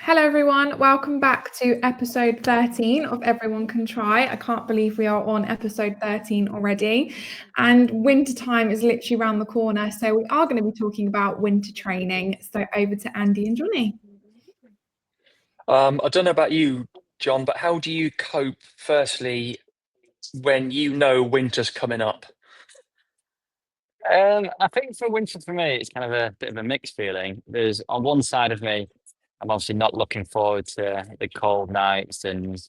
Hello, everyone. Welcome back to episode 13 of Everyone Can Try. I can't believe we are on episode 13 already. And winter time is literally around the corner. So we are going to be talking about winter training. So over to Andy and Jonny. I don't know about you, John, but how do you cope, firstly, when you know winter's coming up? I think for winter for me, it's kind of a bit of a mixed feeling. There's on one side of me, I'm obviously not looking forward to the cold nights and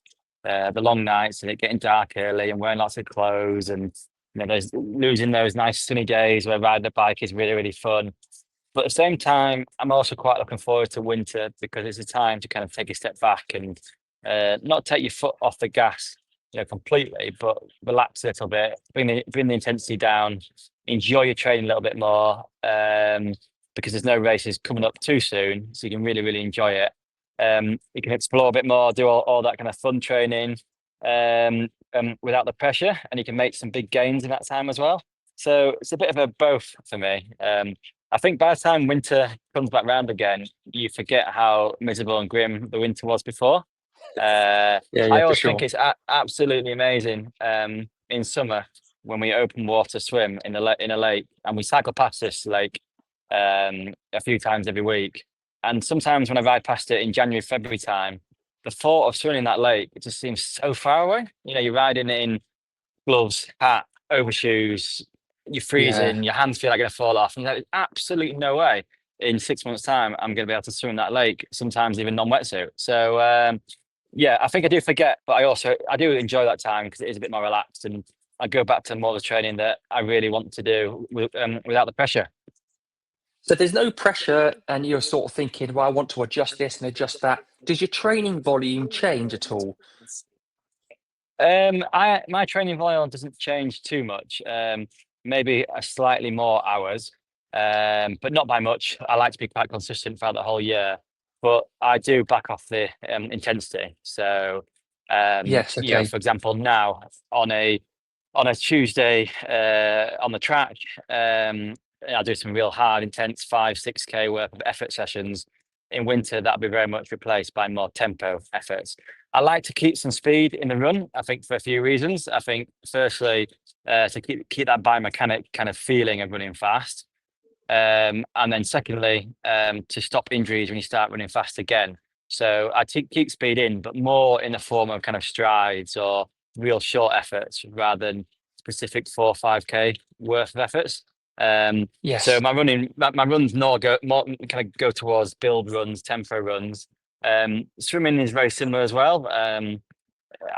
the long nights and it getting dark early and wearing lots of clothes and there's losing those nice sunny days where riding a bike is really, really fun. But at the same time, I'm also quite looking forward to winter because it's a time to kind of take a step back and not take your foot off the gas, completely, but relax a little bit, bring the intensity down, enjoy your training a little bit more, because there's no races coming up too soon, so you can really, really enjoy it. You can explore a bit more, do all that kind of fun training, without the pressure, and you can make some big gains in that time as well. So it's a bit of a both for me. I think by the time winter comes back round again, you forget how miserable and grim the winter was before. I Yeah, for always think sure. it's absolutely amazing in summer when we open water swim in a lake, and we cycle past this lake a few times every week. And sometimes when I ride past it in January, February time, the thought of swimming in that lake, it just seems so far away. You're riding in gloves, hat, overshoes, you're Yeah. freezing, your hands feel like they're gonna fall off. And there's absolutely no way in 6 months' time I'm gonna be able to swim in that lake, sometimes even non-wetsuit. So yeah, I think I do forget, but I do enjoy that time because it is a bit more relaxed and I go back to more of the training that I really want to do without the pressure. So there's no pressure, and you're sort of thinking, well, I want to adjust this and adjust that. Does your training volume change at all? My training volume doesn't change too much. Maybe a slightly more hours, but not by much. I like to be quite consistent throughout the whole year, but I do back off the intensity. So, Yes, okay. for example, now on a on a Tuesday on the track, I do some real hard, intense 5, 6K worth of effort sessions. In winter, that'll be very much replaced by more tempo efforts. I like to keep some speed in the run. I think for a few reasons. I think firstly, to keep that biomechanic kind of feeling of running fast, and then secondly, to stop injuries when you start running fast again. So I keep speed in, but more in the form of kind of strides or real short efforts rather than specific 4, 5K worth of efforts. So Yes. my runs more kind of go towards build runs, tempo runs. Swimming is very similar as well.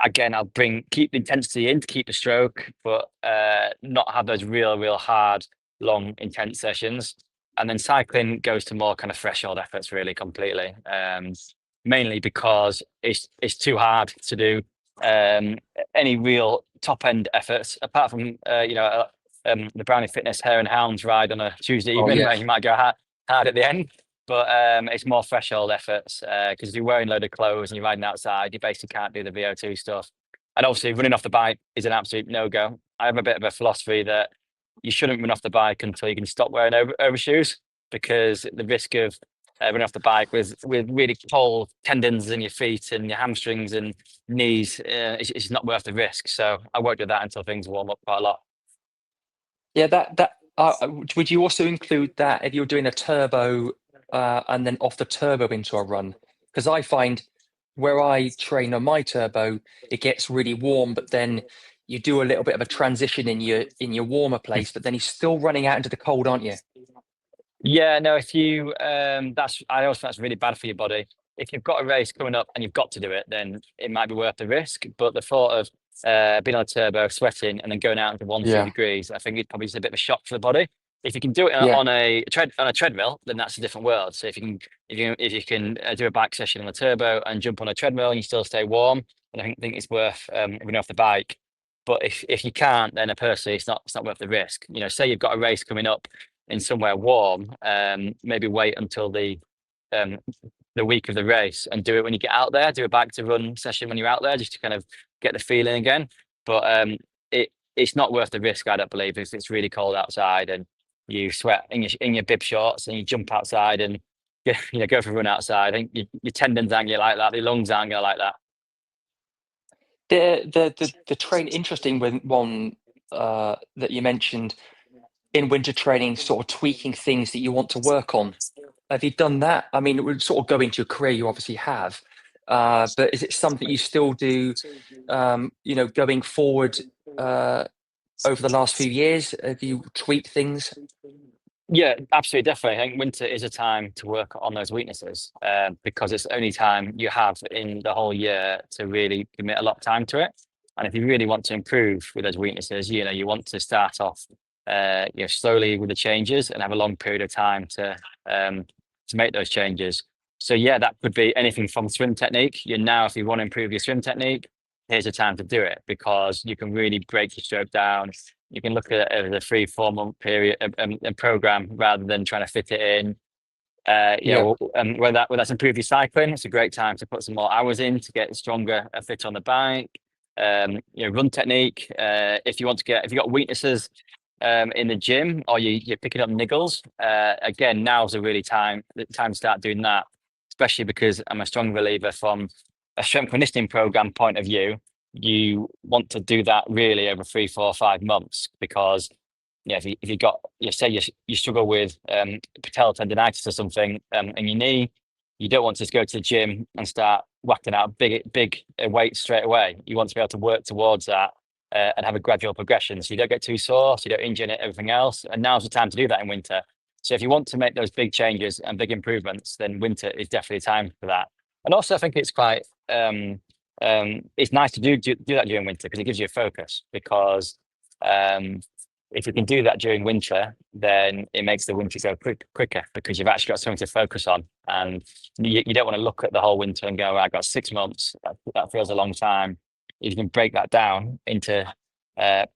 Again, I'll keep the intensity in to keep the stroke, but not have those real hard, long, intense sessions. And then cycling goes to more kind of threshold efforts, really, completely. Mainly because it's too hard to do any real top end efforts, apart from the Brownlee Fitness Hare and Hounds ride on a Tuesday Oh, evening, yeah. where you might go hard at the end. But it's more threshold efforts because if you're wearing a load of clothes and you're riding outside, you basically can't do the VO2 stuff. And obviously, running off the bike is an absolute no go. I have a bit of a philosophy that you shouldn't run off the bike until you can stop wearing overshoes because the risk of running off the bike with really cold tendons in your feet and your hamstrings and knees, it's not worth the risk. So I won't do that until things warm up quite a lot. Yeah, would you also include that if you're doing a turbo and then off the turbo into a run? Because I find where I train on my turbo, it gets really warm, but then you do a little bit of a transition in your warmer place, but then you're still running out into the cold, aren't you? Yeah, no, if you I also think that's really bad for your body. If you've got a race coming up and you've got to do it, then it might be worth the risk. But the thought of being on a turbo, sweating, and then going out into 1, 2 Yeah, degrees, I think it's probably just a bit of a shock for the body. If you can do it yeah, on a treadmill, then that's a different world. So if you can do a bike session on a turbo and jump on a treadmill and you still stay warm, then I think it's worth running off the bike. But if you can't, then personally, it's not worth the risk. Say you've got a race coming up in somewhere warm, maybe wait until um, the week of the race and do it when you get out there. Do a bike to run session when you're out there, just to kind of get the feeling again. But it's not worth the risk, I don't believe, if it's really cold outside and you sweat in your bib shorts and you jump outside and go for a run outside. I think your tendons aren't gonna like that. Your lungs aren't gonna like that. The train interesting when one that you mentioned in winter training, sort of tweaking things that you want to work on. Have you done that? I mean, it would sort of go into your career, you obviously have, but is it something you still do, going forward over the last few years? Have you tweaked things? Yeah, absolutely, definitely. I think winter is a time to work on those weaknesses because it's the only time you have in the whole year to really commit a lot of time to it. And if you really want to improve with those weaknesses, you want to start off, slowly with the changes and have a long period of time to make those changes. So yeah, that could be anything from swim technique. Now, if you want to improve your swim technique, here's a time to do it because you can really break your stroke down. You can look at it as a 3-4 month period and program rather than trying to fit it in. Yeah. Whether that's improve your cycling, it's a great time to put some more hours in to get stronger and fit on the bike. Run technique. If you got weaknesses in the gym or you're picking up niggles, again, now's a really time to start doing that. Especially because I'm a strong believer from a strength conditioning program point of view. You want to do that really over 3, 4, 5 months because if you got say you struggle with patella tendonitis or something in your knee, you don't want to just go to the gym and start whacking out big weights straight away. You want to be able to work towards that and have a gradual progression so you don't get too sore, so you don't injure everything else. And now's the time to do that in winter. So if you want to make those big changes and big improvements, then winter is definitely time for that. And also, I think it's quite it's nice to do that during winter because it gives you a focus. Because if you can do that during winter, then it makes the winter go quicker because you've actually got something to focus on, and you don't want to look at the whole winter and go, "I've got 6 months." That feels a long time. If you can break that down into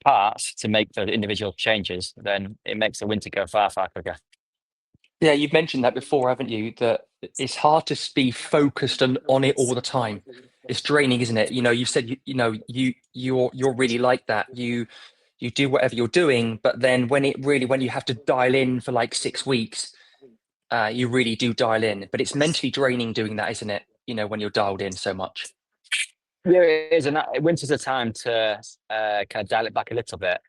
parts to make the individual changes, then it makes the winter go far, far quicker. Yeah, you've mentioned that before, haven't you? That it's hard to be focused on it all the time. It's draining, isn't it? You've said you're really like that. You do whatever you're doing, but then when you have to dial in for like 6 weeks, you really do dial in. But it's mentally draining doing that, isn't it? When you're dialed in so much. Yeah, it is, and winter's a time to kind of dial it back a little bit.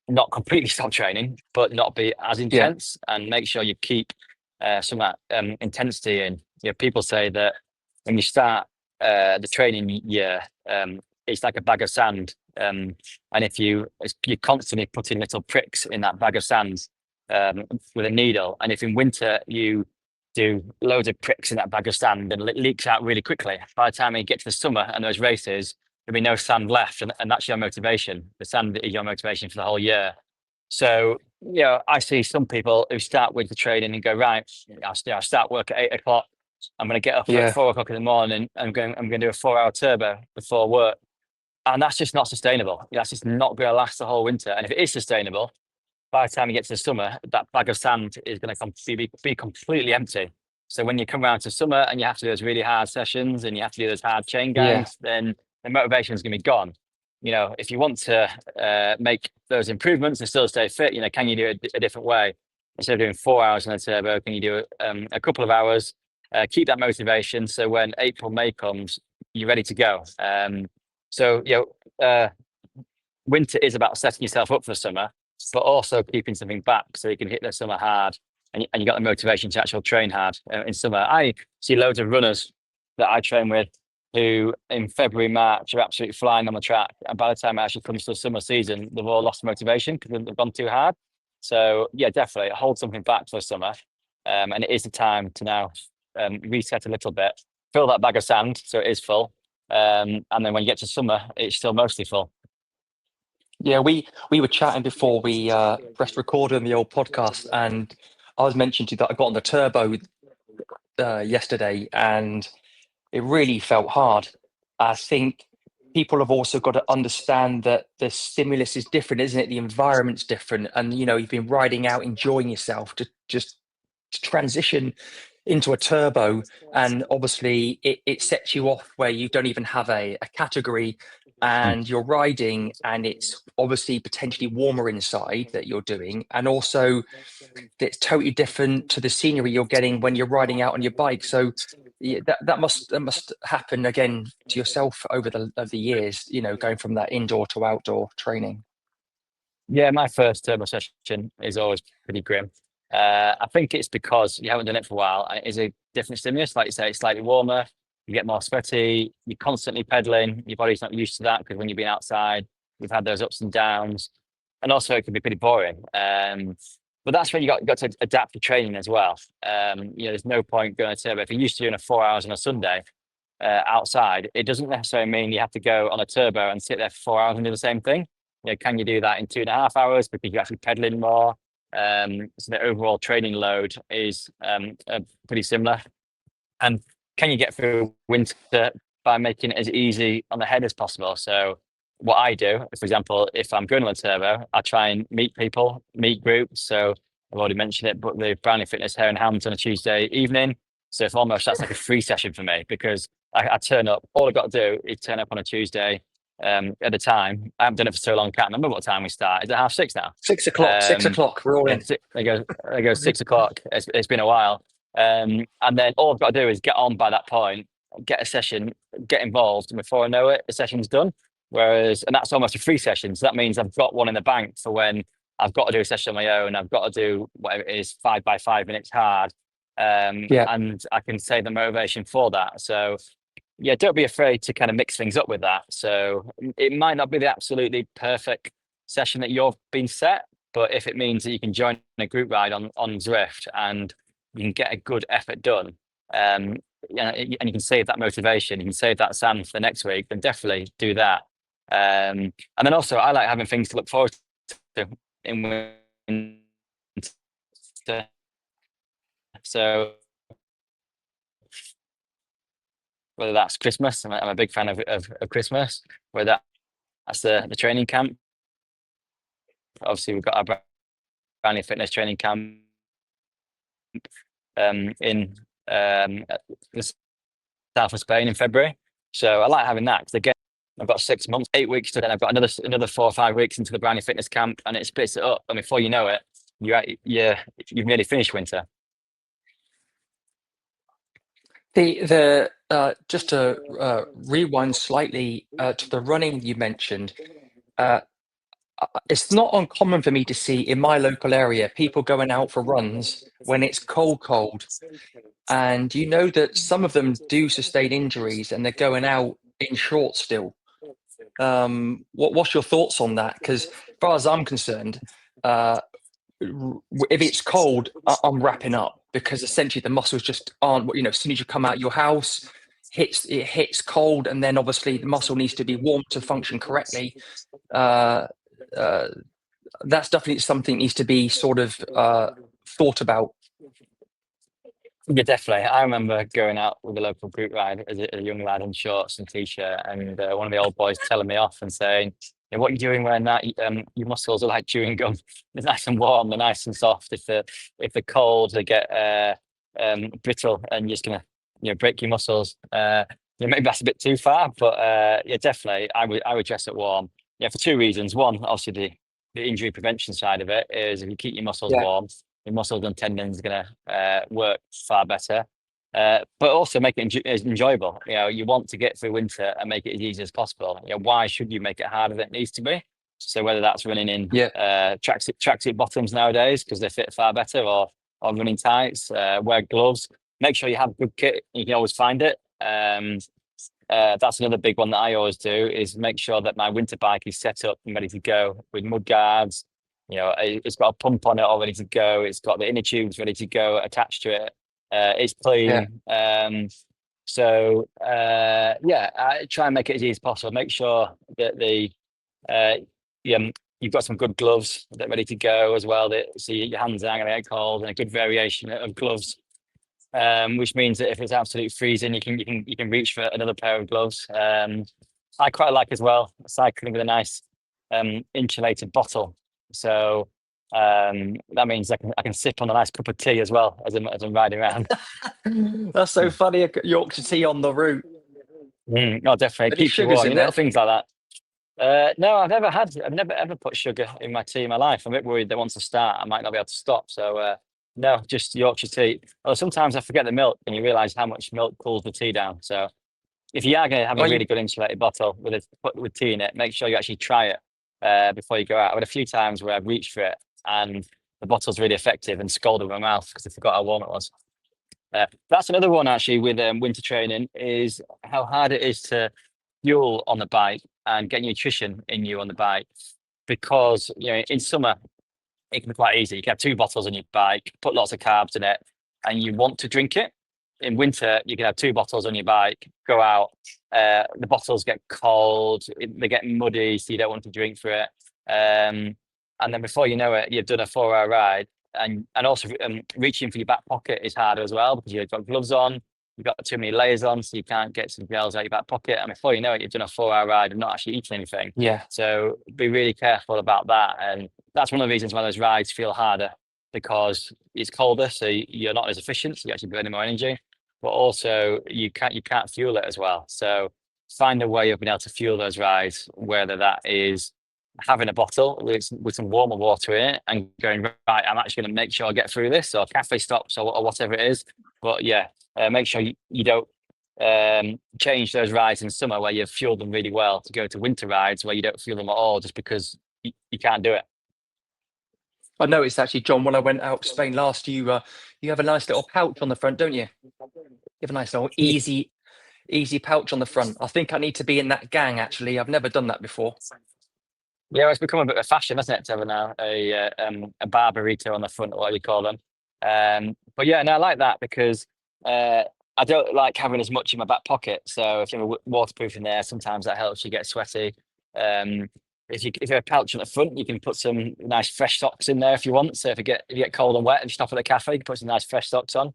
Not completely stop training, but not be as intense, and make sure you keep some of that intensity in. People say that when you start the training year, it's like a bag of sand, and if you're constantly putting little pricks in that bag of sand with a needle, and if in winter you do loads of pricks in that bag of sand and it leaks out really quickly, by the time you get to the summer and those races, there'll be no sand left, and that's your motivation. The sand is your motivation for the whole year. So I see some people who start with the training and go, right, I'll start work at 8 o'clock. I'm going to get up at 4 o'clock in the morning. I'm going to do a 4-hour turbo before work, and that's just not sustainable. That's just not going to last the whole winter. And if it is sustainable, by the time you get to the summer, that bag of sand is going to be completely empty. So when you come around to summer and you have to do those really hard sessions and you have to do those hard chain gangs, then the motivation is going to be gone. If you want to make those improvements and still stay fit, can you do it a different way? Instead of doing 4 hours in a turbo, can you do a couple of hours? Keep that motivation. So when April, May comes, you're ready to go. Winter is about setting yourself up for the summer, but also keeping something back so you can hit the summer hard and you got the motivation to actually train hard in summer. I see loads of runners that I train with who in February, March are absolutely flying on the track. And by the time it actually comes to the summer season, they've all lost motivation because they've gone too hard. So yeah, definitely hold something back for the summer. And it is the time to now reset a little bit, fill that bag of sand so it is full. And then when you get to summer, it's still mostly full. Yeah, we were chatting before we pressed record on the old podcast, and I was mentioning to you that I got on the turbo yesterday, and it really felt hard. I think people have also got to understand that the stimulus is different, isn't it? The environment's different, and you've been riding out, enjoying yourself to transition into a turbo, and obviously it sets you off where you don't even have a category. and you're riding, and it's obviously potentially warmer inside that you're doing, and also it's totally different to the scenery you're getting when you're riding out on your bike. So yeah, that must happen again to yourself over the years, going from that indoor to outdoor training. Yeah, my first turbo session is always pretty grim. I think it's because you haven't done it for a while, and it is a different stimulus. Like you say, it's slightly warmer, you get more sweaty, you're constantly pedaling, your body's not used to that because when you've been outside, you've had those ups and downs, and also it can be pretty boring. But that's when you got to adapt your training as well. There's no point going to turbo. If you're used to doing a 4 hours on a Sunday outside, it doesn't necessarily mean you have to go on a turbo and sit there for 4 hours and do the same thing. Can you do that in 2.5 hours because you're actually pedaling more? So the overall training load is pretty similar. And can you get through winter by making it as easy on the head as possible? So what I do, for example, if I'm going on a turbo, I try and meet people, meet groups. So I've already mentioned it, but the Brownlee Fitness here in Hampton on a Tuesday evening. So if almost that's like a free session for me because I turn up. All I've got to do is turn up on a Tuesday. At the time, I haven't done it for so long, can't remember what time we start. Is it 6:30 now? 6 o'clock. 6 o'clock. We're all in. There goes 6 o'clock. It's been a while. And then all I've got to do is get on by that point, get a session, get involved, and before I know it, the session's done. And that's almost a free session. So that means I've got one in the bank for when I've got to do a session on my own. I've got to do whatever it is, 5 by 5 minutes hard. And I can save the motivation for that. So yeah, don't be afraid to kind of mix things up with that. So it might not be the absolutely perfect session that you've been set, but if it means that you can join a group ride on Zwift and you can get a good effort done, and you can save that motivation, you can save that sand for the next week, then definitely do that. And then also, I like having things to look forward to in winter. So whether that's Christmas, I'm a big fan of Christmas, whether that's the training camp. Obviously, we've got our Brownlee Fitness training camp in the south of Spain in February. So I like having that because again, I've got 6 months, 8 weeks to then I've got another 4 or 5 weeks into the Brownlee Fitness camp, and it splits it up. And before you know it, you've nearly finished winter. Just to rewind slightly to the running you mentioned, it's not uncommon for me to see in my local area people going out for runs when it's cold, and that some of them do sustain injuries and they're going out in shorts still. What's your thoughts on that? Because as far as I'm concerned, if it's cold, I'm wrapping up because essentially the muscles just aren't. As soon as you come out your house, it hits cold, and then obviously the muscle needs to be warm to function correctly. That's definitely something that needs to be sort of thought about. Yeah, definitely. I remember going out with a local group ride as a young lad in shorts and t-shirt, and one of the old boys telling me off and saying, "What are you doing wearing that? Your muscles are like chewing gum. They're nice and warm, they're nice and soft. If they're cold, they get brittle, and you're just gonna break your muscles." Maybe that's a bit too far, but yeah, definitely, I would dress it warm. Yeah, for 2 reasons. One, obviously the injury prevention side of it is if you keep your muscles warm, your muscles and tendons are gonna work far better. But also make it enjoyable. You want to get through winter and make it as easy as possible. Why should you make it harder than it needs to be? So whether that's running in tracksuit bottoms nowadays because they fit far better, or running tights, wear gloves. Make sure you have good kit. You can always find it. That's another big one that I always do is make sure that my winter bike is set up and ready to go with mud guards. It's got a pump on it all ready to go. It's got the inner tubes ready to go attached to it. It's clean. I try and make it as easy as possible. Make sure that you've got some good gloves that are ready to go as well. So your hands aren't going to get cold, and a good variation of gloves. Which means that if it's absolutely freezing, you can reach for another pair of gloves. I quite like as well cycling with a nice insulated bottle. So that means I can sip on a nice cup of tea as well as I'm riding around. That's so funny. A Yorkshire tea on the route. Oh, definitely. Any Keeps you sugars warm. in Little there? things like that. No, I've never ever put sugar in my tea in my life. I'm a bit worried that once I start, I might not be able to stop. So no, just Yorkshire tea. Although sometimes I forget the milk, and you realise how much milk cools the tea down. So if you are going to have a Are really you? good insulated bottle with tea in it, make sure you actually try it before you go out. I've had a few times where I've reached for it and the bottle's really effective and scalded my mouth because I forgot how warm it was. That's another one actually with winter training is how hard it is to fuel on the bike and get nutrition in you on the bike because in summer it can be quite easy. You can have two bottles on your bike, put lots of carbs in it, and you want to drink it. In winter, you can have two bottles on your bike, go out, the bottles get cold, they get muddy, so you don't want to drink for it. And then before you know it, you've done a 4-hour ride. And also reaching for your back pocket is harder as well because you've got gloves on, you've got too many layers on, so you can't get some gels out your back pocket. And before you know it, you've done a 4-hour ride and not actually eaten anything. Yeah. So be really careful about that. And that's one of the reasons why those rides feel harder because it's colder, so you're not as efficient, so you're actually burning more energy. But also you can't fuel it as well. So find a way of being able to fuel those rides, whether that is having a bottle with some warmer water in it and going, right, I'm actually going to make sure I get through this, or cafe stops or whatever it is. But yeah, make sure you don't change those rides in summer where you've fueled them really well to go to winter rides where you don't fuel them at all just because you can't do it. I noticed actually, John, when I went out to Spain last, you have a nice little pouch on the front, don't you? You have a nice little easy pouch on the front. I think I need to be in that gang. Actually, I've never done that before. Yeah, it's become a bit of a fashion, hasn't it, to have now a bar burrito on the front, or what you call them. But yeah, no, I like that because I don't like having as much in my back pocket. So if you have a waterproof in there, sometimes that helps you get sweaty. If you have a pouch on the front, you can put some nice fresh socks in there if you want. So if you get cold and wet and you stop at the cafe, you can put some nice fresh socks on.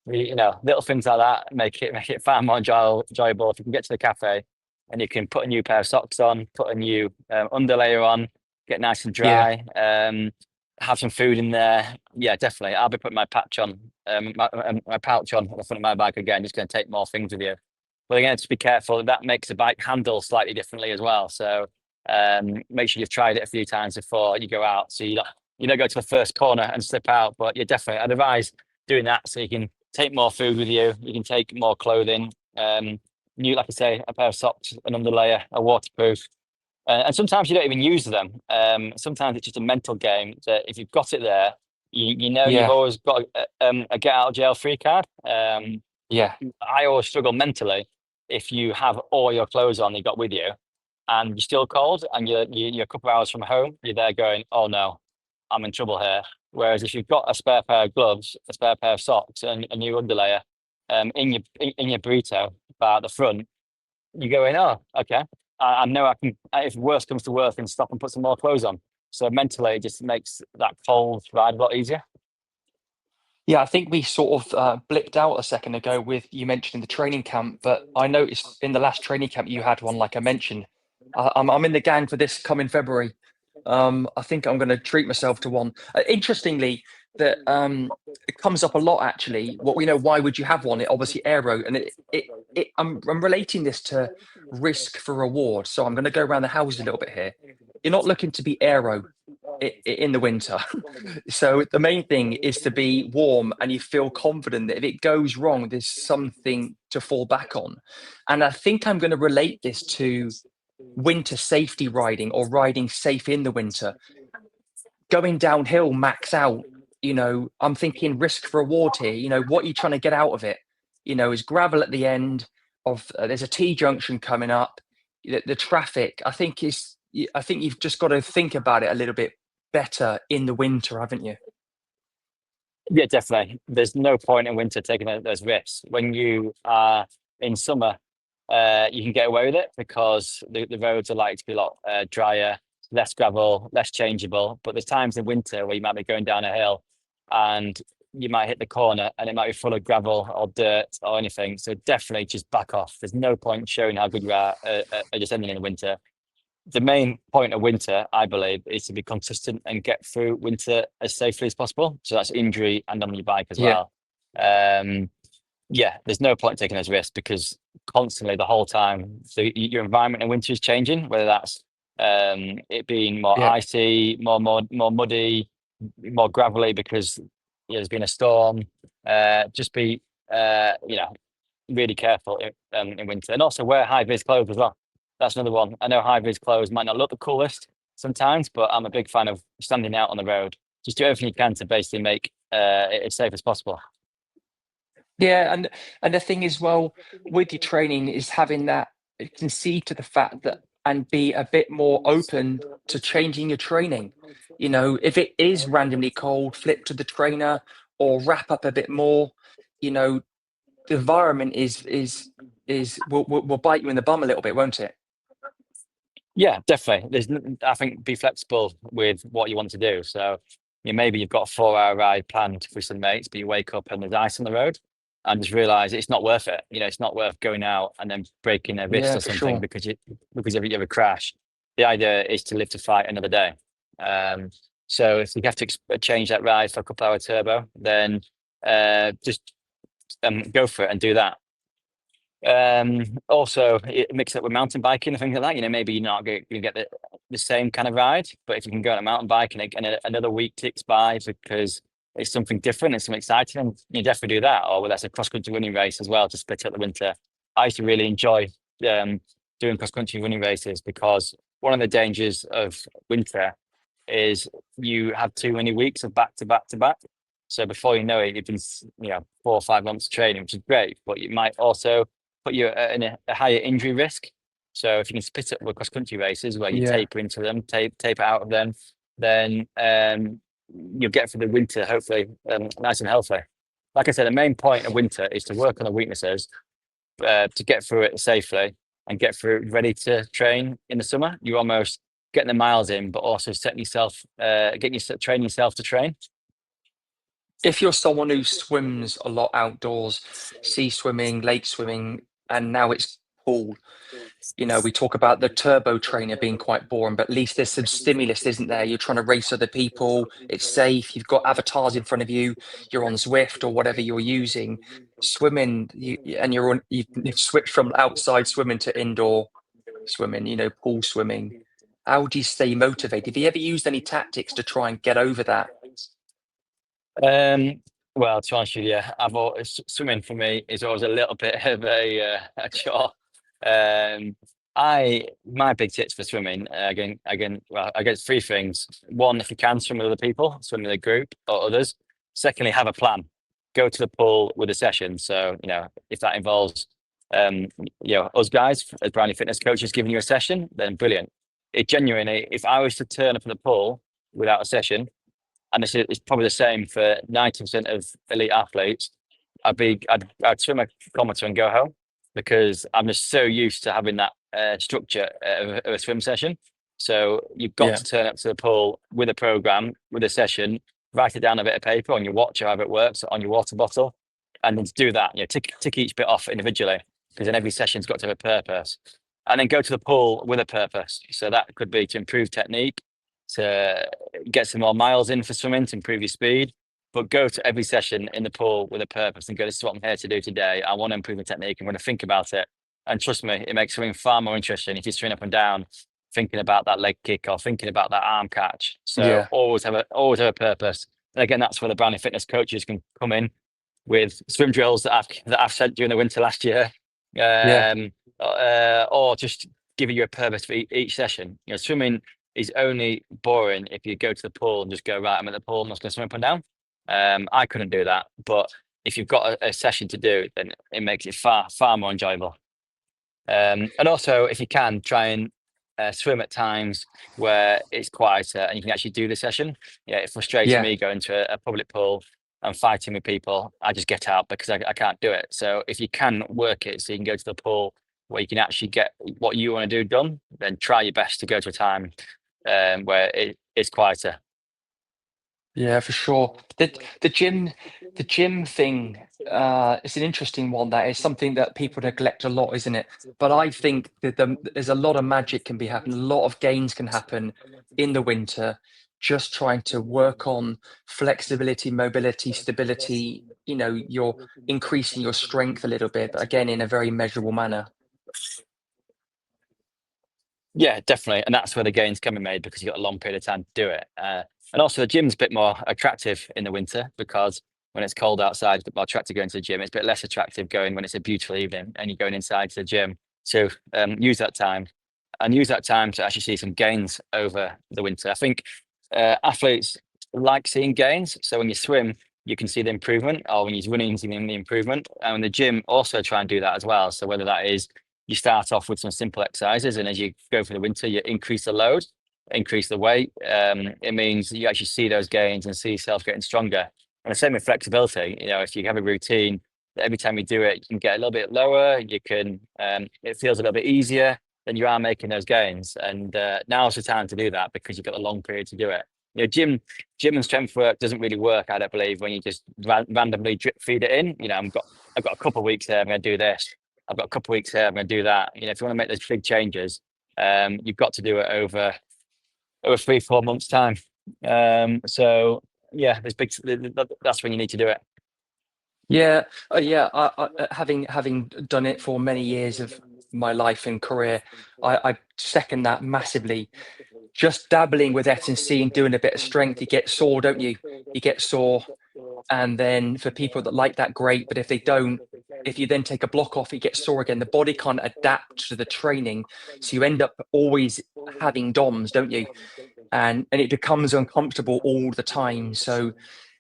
Little things like that make it far more enjoyable if you can get to the cafe and you can put a new pair of socks on, put a new underlayer on, get nice and Yeah. dry, have some food in there. Yeah, definitely. I'll be putting my patch on, my pouch on the front of my bike again. Just going to take more things with you. But again, just be careful. That makes the bike handle slightly differently as well. So make sure you've tried it a few times before you go out, so you don't go to the first corner and slip out. But yeah, definitely, I'd advise doing that so you can take more food with you. You can take more clothing. Like I say, a pair of socks, an underlayer, a waterproof. And sometimes you don't even use them. Sometimes it's just a mental game that if you've got it there, you've Yeah. always got a get out of jail free card. Yeah. I always struggle mentally if you have all your clothes on you got with you and you're still cold and you're a couple of hours from home, you're there going, oh no, I'm in trouble here. Whereas if you've got a spare pair of gloves, a spare pair of socks, and a new underlayer in your burrito bar at the front, you're going, oh, okay. I know I can, if worse comes to worse, can stop and put some more clothes on. So mentally, it just makes that cold ride a lot easier. Yeah, I think we sort of blipped out a second ago with you mentioning the training camp, but I noticed in the last training camp you had one, like I mentioned. I'm in the gang for this coming February. I think I'm going to treat myself to one. Interestingly, that it comes up a lot actually. What we know, why would you have one? It obviously aero, and I'm relating this to risk for reward. So I'm going to go around the houses a little bit here. You're not looking to be aero in the winter. So the main thing is to be warm and you feel confident that if it goes wrong, there's something to fall back on. And I think I'm going to relate this to winter safety riding or riding safe in the winter. Going downhill, max out, I'm thinking risk for reward here. What are you trying to get out of it? Is gravel at the end of, there's a T junction coming up. The traffic, I think you've just got to think about it a little bit better in the winter, haven't you? Yeah, definitely. There's no point in winter taking those risks. When you are in summer, you can get away with it because the roads are likely to be a lot drier, less gravel, less changeable. But there's times in winter where you might be going down a hill and you might hit the corner and it might be full of gravel or dirt or anything. So definitely just back off. There's no point showing how good you are just ending in the winter. The main point of winter, I believe, is to be consistent and get through winter as safely as possible. So that's injury and on your bike as Yeah. well. Yeah, there's no point taking those risks because constantly the whole time, your environment in winter is changing, whether that's It being more Yeah. icy, more muddy, more gravelly because there's been a storm. Just be really careful in winter, and also wear high vis clothes as well. That's another one. I know high vis clothes might not look the coolest sometimes, but I'm a big fan of standing out on the road. Just do everything you can to basically make it as safe as possible. Yeah, and the thing is, well, with your training is having that concede to the fact that and be a bit more open to changing your training. You know, if it is randomly cold, flip to the trainer or wrap up a bit more. You know, the environment will bite you in the bum a little bit, won't it? Yeah, definitely. I think be flexible with what you want to do. So maybe you've got a 4-hour ride planned with some mates, but you wake up and there's ice on the road, and just realize it's not worth it. It's not worth going out and then breaking a wrist Yeah, or for something sure. because you have a crash. The idea is to live to fight another day. So if you have to change that ride for a couple hour turbo, then just go for it and do that. Also, it mix up with mountain biking and things like that. Maybe you're not going to get the same kind of ride, but if you can go on a mountain bike and another week ticks by because it's something different, it's something exciting, and you definitely do that. Or whether that's a cross country running race as well to split up the winter. I used to really enjoy doing cross country running races because one of the dangers of winter is you have too many weeks of back to back to back. So before you know it, you've been 4 or 5 months of training, which is great, but you might also put you in a higher injury risk. So if you can split up with cross country races where you Yeah. taper into them, taper out of them, then you'll get through the winter hopefully nice and healthy. Like I said, the main point of winter is to work on the weaknesses to get through it safely and get through it ready to train in the summer. You're almost getting the miles in, but also setting yourself, training yourself to train. If you're someone who swims a lot outdoors, sea swimming, lake swimming, and now it's pool, we talk about the turbo trainer being quite boring, but at least there's some stimulus, isn't there? You're trying to race other people, it's safe, you've got avatars in front of you, you're on Zwift or whatever you're using. Swimming, you've switched from outside swimming to indoor swimming, pool swimming. How do you stay motivated? Have you ever used any tactics to try and get over that? Well, to be honest with you, swimming for me is always a little bit of a chore. My big tips for swimming well, I guess 3 things. One, if you can swim with other people, swim with a group or others. Secondly, have a plan. Go to the pool with a session. So if that involves us guys as Brownlee fitness coaches giving you a session, then brilliant. It genuinely, if I was to turn up in the pool without a session, and it's probably the same for 90% of elite athletes, I'd swim a kilometre and go home because I'm just so used to having that structure of a swim session. So you've got to turn up to the pool with a program, with a session, write it down on a bit of paper on your watch, or however it works, on your water bottle, and then to do that, tick each bit off individually because then every session's got to have a purpose. And then go to the pool with a purpose. So that could be to improve technique, to get some more miles in for swimming, to improve your speed, but go to every session in the pool with a purpose and go, this is what I'm here to do today. I want to improve my technique. I'm going to think about it. And trust me, it makes swimming far more interesting if you're swimming up and down, thinking about that leg kick or thinking about that arm catch. So always have a purpose. And again, that's where the Brownlee fitness coaches can come in with swim drills that I've sent during the winter last year. Or just giving you a purpose for each session. Swimming is only boring if you go to the pool and just go, right, I'm at the pool, I'm just going to swim up and down. I couldn't do that, but if you've got a session to do, then it makes it far more enjoyable. And also, if you can, try and swim at times where it's quieter and you can actually do the session. It frustrates me going to a public pool and fighting with people. I just get out because I can't do it. So if you can work it so you can go to the pool where you can actually get what you want to do done, then try your best to go to a time where it's quieter. Yeah, for sure. The gym thing, it's an interesting one. That is something that people neglect a lot, isn't it? But I think that there's a lot of magic can be happening, a lot of gains can happen in the winter, just trying to work on flexibility, mobility, stability. You're increasing your strength a little bit, but again, in a very measurable manner. Yeah, definitely. And that's where the gains can be made, because you've got a long period of time to do it. And also the gym's a bit more attractive in the winter, because when it's cold outside, it's a bit more attractive going to the gym. It's a bit less attractive going when it's a beautiful evening and you're going inside to the gym. So use that time to actually see some gains over the winter. I think athletes like seeing gains. So when you swim, you can see the improvement, or when you're running, you see the improvement. And in the gym, also try and do that as well. So whether that is you start off with some simple exercises, and as you go for the winter, you increase the load, increase the weight. It means you actually see those gains and see yourself getting stronger. And the same with flexibility. If you have a routine, every time you do it, you can get a little bit lower. You can, it feels a little bit easier. Then you are making those gains. And now's the time to do that, because you've got a long period to do it. Gym and strength work doesn't really work, I don't believe, when you just randomly drip feed it in. I've got a couple of weeks here, I'm going to do this. I've got a couple of weeks here, I'm going to do that. If you want to make those big changes, you've got to do it over 3-4 months time. So yeah, that's when you need to do it. Yeah, having done it for many years of my life and career, I second that massively. Just dabbling with S&C and doing a bit of strength, you get sore, don't you? You get sore. And then for people that like that, great. But if they don't, if you then take a block off, you get sore again. The body can't adapt to the training. So you end up always having DOMs, don't you? And it becomes uncomfortable all the time. So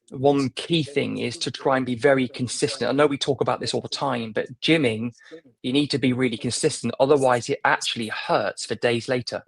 one key thing is to try and be very consistent. I know we talk about this all the time, but gymming, you need to be really consistent. Otherwise, it actually hurts for days later.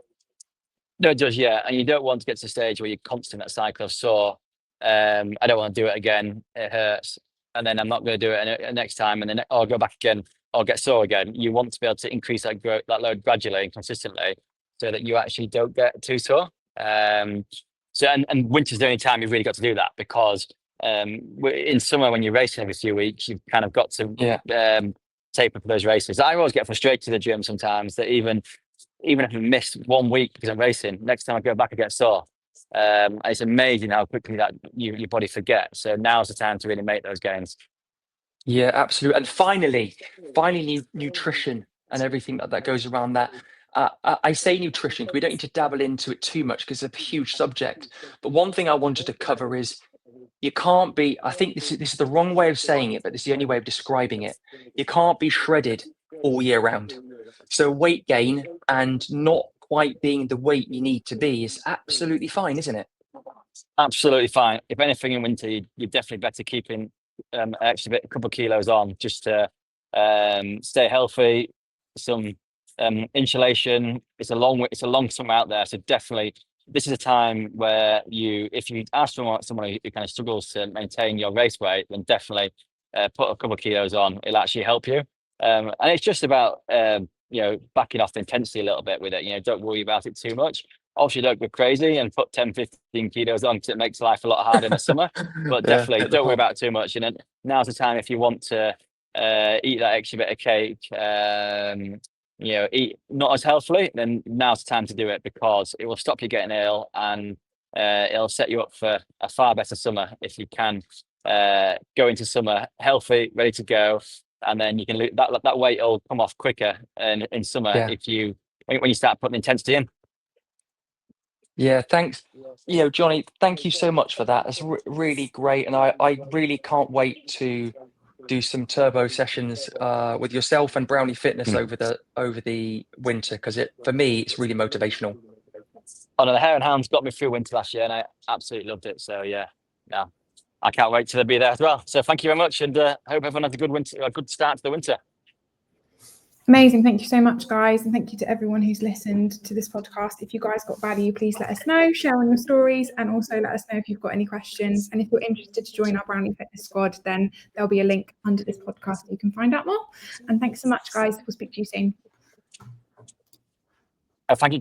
No, it does, yeah. And you don't want to get to the stage where you're constant that cycle of sore. I don't want to do it again. It hurts. And then I'm not going to do it next time. And then I'll go back again. I'll get sore again. You want to be able to increase that load gradually and consistently, so that you actually don't get too sore. So winter's the only time you've really got to do that, because in summer, when you're racing every few weeks, you've kind of got to taper for those races. I always get frustrated in the gym sometimes, that even if I miss 1 week because I'm racing, next time I go back I get sore. It's amazing how quickly that your body forgets. So now's the time to really make those gains. Yeah, absolutely. And finally, nutrition and everything that goes around that. I say nutrition, we don't need to dabble into it too much because it's a huge subject. But one thing I wanted to cover is you can't be, I think this is the wrong way of saying it, but this is the only way of describing it. You can't be shredded all year round. So weight gain and not quite being the weight you need to be is absolutely fine, isn't it? Absolutely fine. If anything, in winter, you're definitely better keeping a couple of kilos on, just to stay healthy. Some insulation. It's a long summer out there, so definitely this is a time where if you ask someone who kind of struggles to maintain your race weight, then definitely put a couple of kilos on. It'll actually help you. And it's just about backing off the intensity a little bit with it. Don't worry about it too much. Obviously, don't go crazy and put 10-15 kilos on, because it makes life a lot harder in the summer. But definitely don't worry about it too much. And then now's the time, if you want to eat that extra bit of cake, eat not as healthily, then now's the time to do it, because it will stop you getting ill, and it'll set you up for a far better summer if you can go into summer healthy, ready to go. And then you can lose that weight will come off quicker in summer if when you start putting intensity in. Yeah, thanks. Jonny, thank you so much for that. It's really great. And I really can't wait to do some turbo sessions with yourself and Brownlee Fitness over the winter, because for me, it's really motivational. Oh no, the Hare and Hounds got me through winter last year, and I absolutely loved it. So yeah, I can't wait to be there as well. So thank you very much, and I hope everyone has a good start to the winter. Amazing. Thank you so much, guys. And thank you to everyone who's listened to this podcast. If you guys got value, please let us know, share on your stories, and also let us know if you've got any questions. And if you're interested to join our Brownlee Fitness Squad, then there'll be a link under this podcast you can find out more. And thanks so much, guys. We'll speak to you soon. Thank you.